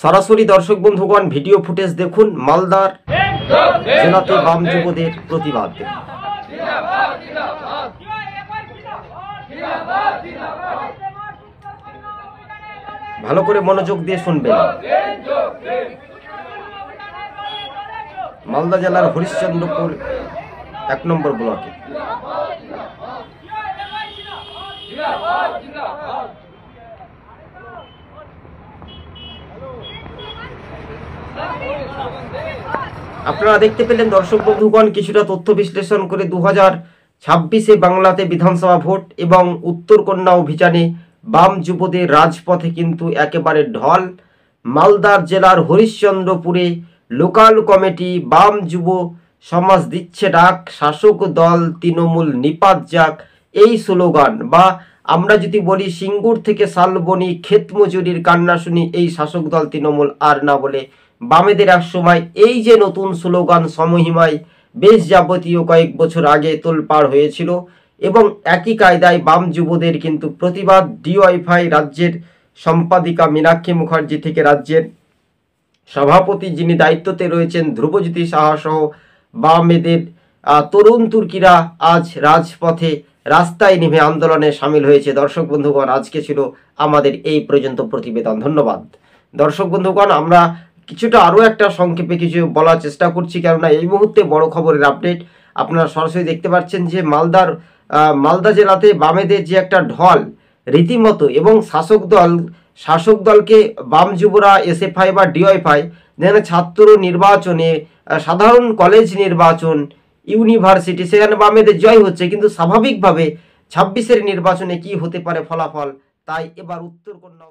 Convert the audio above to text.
সরাসরি দর্শক বন্ধুগণ ভিডিও ফুটেজ দেখুন। মালদার জেলাতে বাম যুবদের প্রতিবাদ। ভালো করে মনোযোগ দিয়ে শুনবেন। মালদা জেলার হরিশ্চন্দ্রপুর 1 নম্বর ব্লকে আপনারা দেখতে পেলেন দর্শক বন্ধুগণ কিছুটা তথ্য বিশ্লেষণ করে 2026-এ বাংলাতে বিধানসভা ভোট এবং উত্তরকন্যা অভিযানে বাম যুবদের রাজপথে কিন্তু একেবারে ঢল। মালদার জেলার হরিশ্চন্দ্রপুরে লোকাল কমিটি বাম যুব সমাজ দিচ্ছে ডাক, শাসক দল তৃণমূল নিপাত যাক, এই স্লোগান। বা আমরা যদি বলি সিঙ্গুর থেকে শালবনী ক্ষেত মজুরির কান্না শুনি, এই শাসক দল তৃণমূল আর না বলে বামেদের এক সময় এই যে নতুন স্লোগান সমহিমায় বেশ যাবতীয় কয়েক বছর আগে তোলপাড় হয়েছিল এবং একই কায়দায় বাম যুবদের কিন্তু প্রতিবাদ। ডিওয়াইফাই রাজ্যের সম্পাদিকা মীনাক্ষী মুখার্জি থেকে রাজ্যের সভাপতি যিনি দায়িত্বতে রয়েছেন ধ্রুবজ্যোতি সাহা সহ বামেদের তরুণ তুর্কিরা আজ রাজপথে রাস্তায় নেমে আন্দোলনে সামিল হয়েছে। দর্শক বন্ধুগণ, আজকে ছিল আমাদের এই পর্যন্ত প্রতিবেদন। ধন্যবাদ দর্শক বন্ধুগণ। আমরা কিছুটা আরও একটা সংক্ষেপে কিছু বলার চেষ্টা করছি, কেননা এই মুহূর্তে বড় খবরের আপডেট আপনারা সরাসরি দেখতে পাচ্ছেন যে মালদা জেলাতে বামেদের যে একটা ঢল রীতিমতো, এবং শাসক দলকে বাম যুবরা এসএফআই বা ডিওয়াইফাই যেখানে ছাত্র নির্বাচনে, সাধারণ কলেজ নির্বাচন, ইউনিভার্সিটি, সেখানে বামেদের জয় হচ্ছে, কিন্তু স্বাভাবিকভাবে 26-এর নির্বাচনে কি হতে পারে ফলাফল, তাই এবার উত্তরকন্যা